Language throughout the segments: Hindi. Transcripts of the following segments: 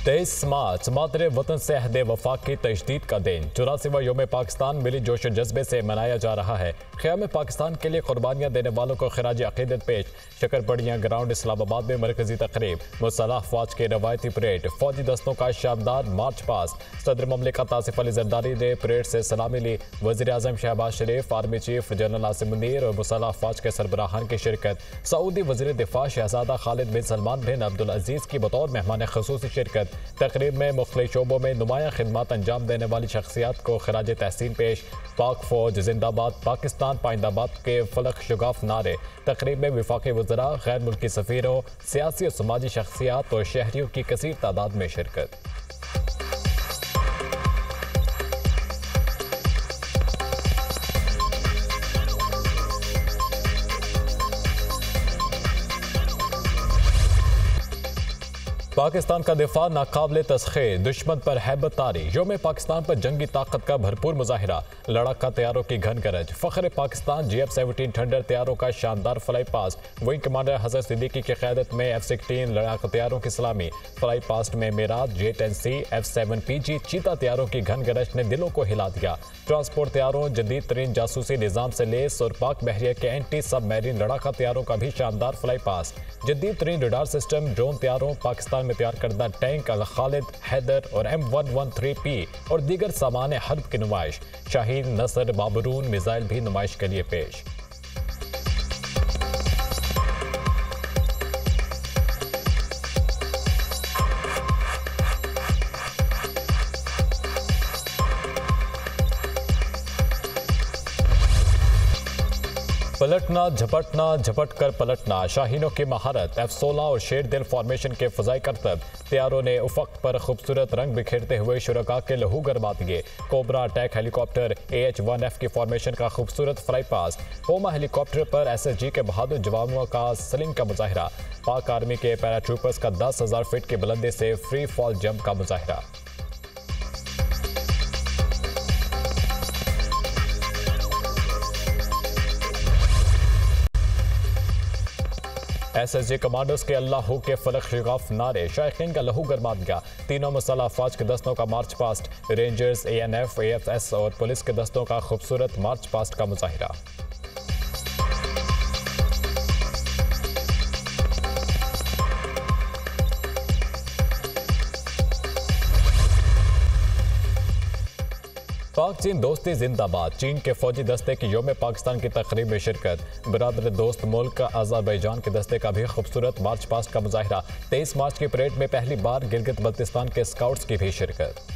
23 मार्च मातरे वतन से अहद वफाक की तजदीद का दिन 84वां योम पाकिस्तान मिली जोश और जज्बे से मनाया जा रहा है। क़याम पाकिस्तान के लिए कुर्बानियाँ देने वालों को खराज अक़ीदत पेश। शक्करपड़ियाँ ग्राउंड इस्लामाबाद में मरकजी तकरीब, मुसल्लह अफ़वाज के रवायती परेड, फौजी दस्तों का शानदार मार्च पास्ट। सदर ममलिकत आसिफ अली ज़रदारी ने परेड से सलामी ली। वज़ीर आज़म Shahbaz Sharif, army chief general Asim Munir और मुसल्लह अफ़वाज के सरबराहान की शिरकत। सऊदी वज़ीर दिफ़ा शहज़ादा खालिद बिन सलमान बिन अब्दुल अज़ीज़ की बतौर मेहमान ख़ुसूसी शिरकत। तकरीब में मुख्तलिफ शोबों में नुमाया खिदमत अंजाम देने वाली शख्सियात को खराज तहसीन पेश। पाक फौज जिंदाबाद, पाकिस्तान पाइंदाबाद के फलक शुगाफ नारे। तकरीब में वफाकी वज़रा, गैर मुल्की सफ़ीरों, सियासी और समाजी शख्सियात और शहरियों की कसीर तादाद में शिरकत। पाकिस्तान का दिफा नाकाबिले तस्खीर, दुश्मन पर हैबत तारी। योम पाकिस्तान पर जंगी ताकत का भरपूर मुजाहिरा, लड़ाका तैयारों की घन गरज। फ़ख्र पाकिस्तान GF-17 थंडर तैयारों का शानदार fly past. Wing commander Hasan Siddiqui की क़यादत में F-16 लड़ाका तैयारों की सलामी। फ्लाई पास्ट में मेराज, J-10C, F-7PG चीता तैयारों की घन गरज ने दिलों को हिला दिया। ट्रांसपोर्ट तैयारों, जदीद तरीन जासूसी निज़ाम से लेस और पाक बहरिया के एंटी सब मैरीन लड़ाका तैयारों का भी शानदार फ्लाई पास्ट। जदीद तरीन रडार सिस्टम, ड्रोन तैयारों, पाकिस्तान में तैयार करदा टैंक अल खालिद, हैदर और M113P और दीगर सामान हर्ब की नुमाइश। शाहीन, नसर, बाबरून मिसाइल भी नुमाइश के लिए पेश। पलटना झपटना, झपट कर पलटना, शाहीनों की महारत। F-16 और शेर दिल फॉर्मेशन के फ़ज़ाई करतब। तैयारों ने उफ़क़ पर खूबसूरत रंग बिखेरते हुए शुरका के लहू गरमा दिए। कोबरा अटैक हेलीकॉप्टर AH-1F की फॉर्मेशन का खूबसूरत फ्लाई पास्ट। पोमा हेलीकॉप्टर पर SSG के बहादुर जवानों का सलिंग का मुजाहिरा। पाक आर्मी के पैराट्रूपर्स का 10,000 फीट की बुलंदी से फ्री फॉल जंप का मुजाहिरा। SSG कमांडोज के अल्लाह के फलक शिगाफ नारे, शायकीन का लहू गरमा दिया। तीनों मुसल्लह अफ़वाज के दस्तों का march past, rangers, ANF, AFS और पुलिस के दस्तों का खूबसूरत मार्च पास्ट का मुजाहिरा। पाक चीन दोस्ती जिंदाबाद, चीन के फौजी दस्ते की योम पाकिस्तान की तकरीब में शिरकत। बरादर दोस्त मुल्क अज़रबैजान के दस्ते का भी खूबसूरत मार्च पास्ट का मुजाहिरा। 23 मार्च की परेड में पहली बार गिलगित बल्तिस्तान के स्काउट्स की भी शिरकत।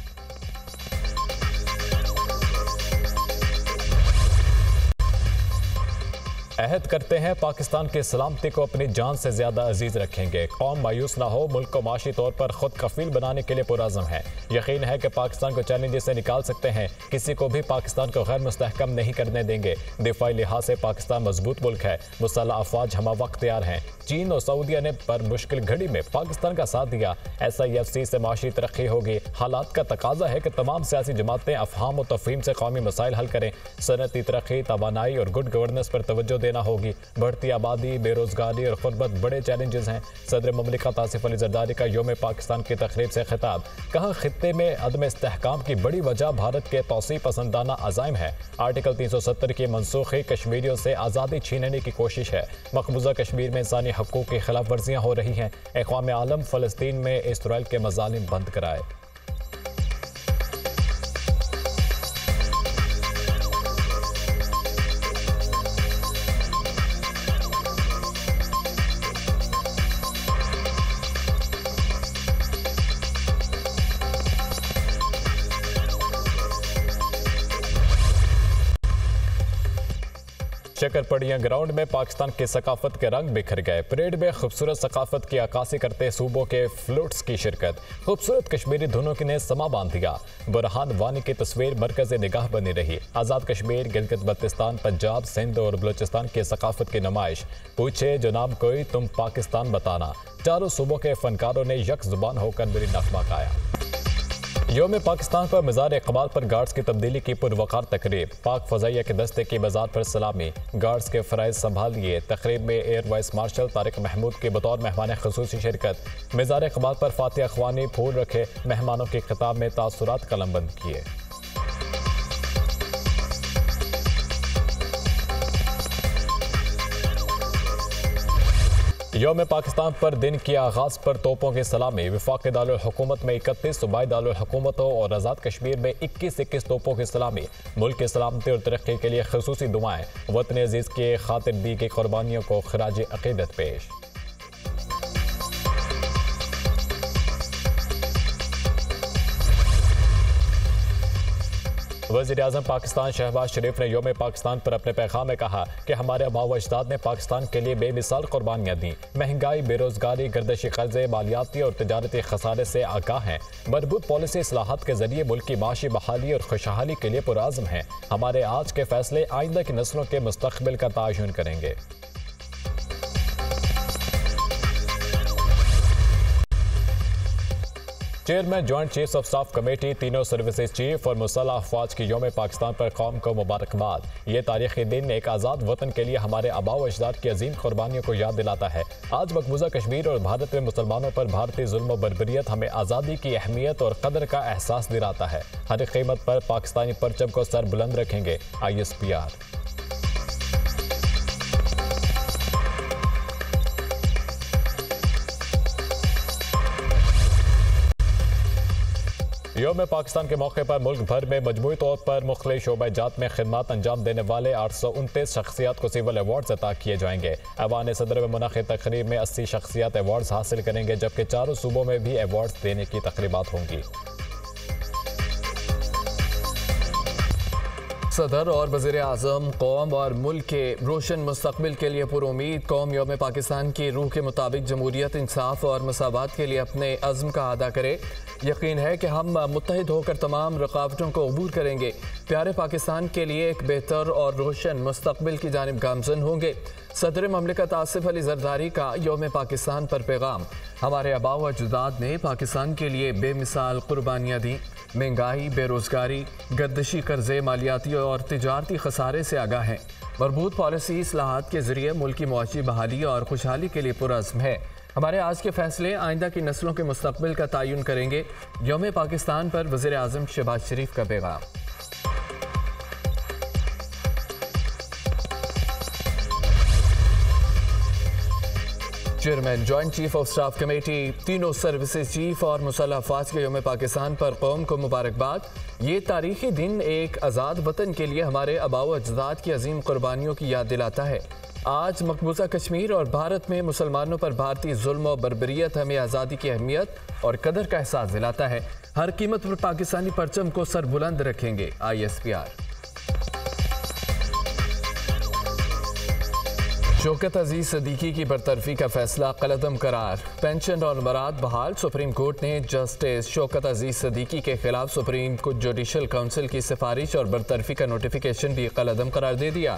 अहद करते हैं पाकिस्तान की सलामती को अपनी जान से ज्यादा अजीज रखेंगे। कौम मायूस ना हो, मुल्क को माशी तौर पर खुद कफील बनाने के लिए पुराज़म है। यकीन है कि पाकिस्तान को चैलेंज से निकाल सकते हैं। किसी को भी पाकिस्तान को गैर मुस्तहकम नहीं करने देंगे। दिफाई लिहाज से पाकिस्तान मजबूत मुल्क है। मुसल्लह अफ़वाज हमा वक्त तैयार हैं। चीन और सऊदीया ने पर मुश्किल घड़ी में पाकिस्तान का साथ दिया। SIFC से माशी तरक्की होगी। हालात का तकाजा है कि तमाम सियासी जमातें अफहाम और तफहीम से कौमी मसाइल हल करें। सनती तरक्की, तवानाई और गुड गवर्नेंस पर तवज्जो देना होगी। बढ़ती आबादी, बेरोजगारी और गुर्बत बड़े चैलेंजेस हैं। सदर ममलिकत आसिफ अली ज़रदारी का योम पाकिस्तान की तकरीब से खिताब। कहा, खित्ते में अदम इस्तेहकाम की बड़ी वजह भारत के तौसी पसंदाना अज़ाइम है। आर्टिकल 370 की मनसूखी कश्मीरियों से आज़ादी छीनने की कोशिश है। मकबूजा कश्मीर में इंसानी हकूक़ की खिलाफ वर्जियाँ हो रही हैं। अक़वाम आलम फ़लस्तीन में इसराइल के मज़ालिम बंद कराए। शक्करपड़ियाँ ग्राउंड में पाकिस्तान की सकाफत के रंग बिखर गए। परेड में खूबसूरत सकाफत की अक्कासी करते सूबों के फ्लूट्स की शिरकत। खूबसूरत कश्मीरी धुनों ने समा बांध दिया। बुरहान वानी की तस्वीर मरकज़ निगाह बनी रही। आज़ाद कश्मीर, गिलगित बल्तिस्तान, पंजाब, सिंध और बलूचिस्तान की सकाफत की नुमाइश। पूछे जो नाम कोई तुम पाकिस्तान बताना। चारों सूबों के फनकारों ने यक जुबान होकर मेरी नगमा गाया। योम पाकिस्तान पर मज़ार इक़बाल पर गार्ड्स की तब्दीली की पुरवकार तकरीब। पाक फ़ज़ाइया के दस्ते की मज़ार पर सलामी, गार्ड्स के फ़राइज़ संभाल लिए। तकरीब में air vice marshal Tariq Mahmood की बतौर मेहमान ख़ुसूसी शिरकत। मज़ार इक़बाल पर फातिहा अख़वानी फूल रखे, मेहमानों के खिताब में तासुरात कलमबंद किए। योम पाकिस्तान पर दिन के आगाज़ पर तोपों की सलामी। वफाक़ी दारुल हुकूमत में 31, सूबाई दारुल हुकूमतों और आज़ाद कश्मीर में 21 तोपों की सलामी। मुल्क की सलामती और तरक्की के लिए ख़ुसूसी दुआएं। वतन अज़ीज़ के खातिर दी गई क़ुरबानियों को ख़िराज अक़ीदत पेश। वज़ीर-ए-आज़म पाकिस्तान शहबाज शरीफ ने योम पाकिस्तान पर अपने पैगाम में कहा कि हमारे आबा व अजदाद ने पाकिस्तान के लिए बेमिसाल कुर्बानियाँ दी। महंगाई, बेरोजगारी, गर्दिशी कर्जे, मालियाती और तजारती खसारे से आगाह हैं। मजबूत पॉलिसी इस्लाहात के जरिए मुल्क की माशी बहाली और खुशहाली के लिए पुरआज़म हैं। हमारे आज के फैसले आइंदा की नस्लों के मुस्तक़बिल का तयन करेंगे। Chairman joint chiefs of staff committee, तीनों सर्विसेज चीफ और मुसल्लह अफवाज की योम पाकिस्तान पर कौम को मुबारकबाद। ये तारीख़ी दिन एक आज़ाद वतन के लिए हमारे आबा व अजदाद की अजीम कुर्बानियों को याद दिलाता है। आज मकबूजा कश्मीर और भारत में मुसलमानों पर भारतीय जुल्म व बर्बरियत हमें आज़ादी की अहमियत और कदर का एहसास दिलाता है। हर कीमत पर पाकिस्तानी परचम को सर बुलंद रखेंगे। ISPR। योम पाकिस्तान के मौके पर मुल्क भर में मजमूई तौर पर मुख्तलिफ शोबा-ए-जात में खिदमत अंजाम देने वाले 829 शख्सियात को सिविल अवार्ड्स अता किए जाएंगे। ऐवान सदर में मुनक़िद तकरीब में 80 शख्सियात अवार्ड्स हासिल करेंगे, जबकि चारों सूबों में भी अवार्ड्स देने की तकरीबात होंगी। सदर और वज़ीर-ए-आज़म कौम और मुल्क के रोशन मुस्तक़बिल के लिए पुरुमीद। कौम योम पाकिस्तान की रूह के मुताबिक जमहूरियत, इंसाफ और मसावत के लिए अपने अज़्म का अदा करे। यकीन है कि हम मुत्तहिद होकर तमाम रुकावटों को अबूर करेंगे। प्यारे पाकिस्तान के लिए एक बेहतर और रोशन मुस्तक़बिल की जानिब गामज़न होंगे। सदर ममलिकत आसिफ अली ज़रदारी का योम पाकिस्तान पर पैगाम। हमारे आबा व अजदाद ने पाकिस्तान के लिए बेमिसाल कुर्बानियाँ दी। महंगाई, बेरोज़गारी, गर्दिशी कर्जे, मालियाती और तिजारती खसारे से आगाह हैं। मजबूत पॉलिसी इस्लाहात के ज़रिए मुल्क की मुआशी बहाली और खुशहाली के लिए पुरअज़्म है। हमारे आज के फैसले आइंदा की नस्लों के मुस्तक़बिल का तयन करेंगे। योम पाकिस्तान पर वज़ीर-ए-आज़म शहबाज शरीफ का पैगाम। Chairman joint chief of staff committee, तीनों सर्विसेज चीफ और मुसल्लह अफवाज के योम पाकिस्तान पर कौम को मुबारकबाद। ये तारीख़ी दिन एक आज़ाद वतन के लिए हमारे आबा व अजदाद की अजीम कुर्बानियों की याद दिलाता है। आज मकबूजा कश्मीर और भारत में मुसलमानों पर भारतीय जुल्म और बर्बरियत हमें आज़ादी की अहमियत और कदर का एहसास दिलाता है। हर कीमत पर पाकिस्तानी परचम को सर बुलंद रखेंगे। ISPR। शौकत अजीज सदीकी की बरतरफी का फैसला कलअदम करार। पेंशन और मराद बहाल। सुप्रीम कोर्ट ने जस्टिस शौकत अजीज सदीकी के खिलाफ सुप्रीम कोर्ट जुडिशल काउंसिल की सिफारिश और बरतरफी का नोटिफिकेशन भी कलअदम करार दे दिया।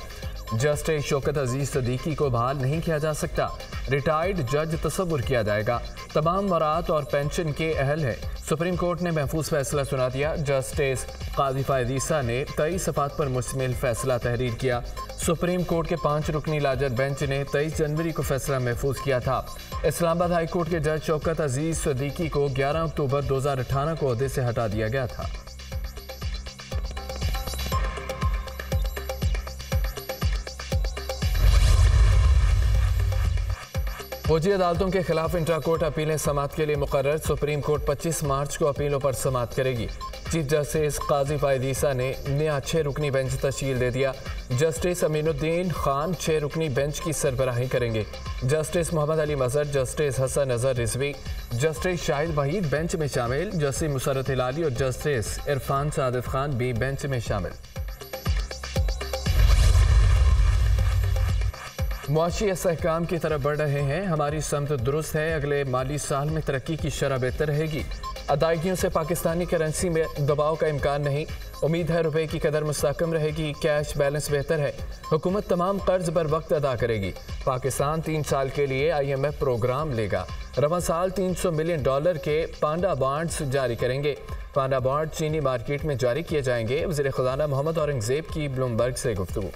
जस्टिस शौकत अजीज सदीकी को बहाल नहीं किया जा सकता। रिटायर्ड जज तस्वुर किया जाएगा। तमाम मराद और पेंशन के अहल है। सुप्रीम कोर्ट ने महफूज फैसला सुना दिया। जस्टिस काजी फायद ईसा ने 23 सफ़ात पर मुश्तमिल फैसला तहरीर किया। सुप्रीम कोर्ट के 5 रुकनी लाजर बेंच ने 23 जनवरी को फैसला महफूज किया था। इस्लामाबाद हाई कोर्ट के जज शौकत अजीज सदीकी को 11 अक्टूबर 2018 को ओहदे से हटा दिया गया था। फौजी अदालतों के खिलाफ इंट्रा कोर्ट अपीलें समाअत के लिए मुकर्रर। सुप्रीम कोर्ट 25 मार्च को अपीलों पर समाअत करेगी। चीफ जस्टिस काजी फायद ईसा ने नया 6 रुकनी बेंच तश्कील दे दिया। जस्टिस अमीनुद्दीन खान 6 रुकनी बेंच की सरबराही करेंगे। Justice Mohammad Ali Mazhar, justice Hasan Azhar Rizvi, justice Shahid Waheed bench में शामिल। जस्टिस मुसरत हिलाली और जस्टिस इरफान सादिक खान भी बेंच में शामिल। मुआशी इस्तेहकाम की तरफ बढ़ रहे हैं। हमारी समत दुरुस्त है। अगले माली साल में तरक्की की शरह बेहतर रहेगी। अदायगियों से पाकिस्तानी करेंसी में दबाव का इम्कान नहीं। उम्मीद है रुपए की कदर मुस्तहकम रहेगी। कैश बैलेंस बेहतर है। हुकूमत तमाम कर्ज बर वक्त अदा करेगी। पाकिस्तान 3 साल के लिए IMF प्रोग्राम लेगा। रवा साल $300 मिलियन के पांडा बॉन्ड्स जारी करेंगे। खाना बार्ड चीनी मार्केट में जारी किए जाएंगे। वज़ीर ख़ज़ाना मोहम्मद औरंगज़ेब की ब्लूमबर्ग से गुफ्तगू।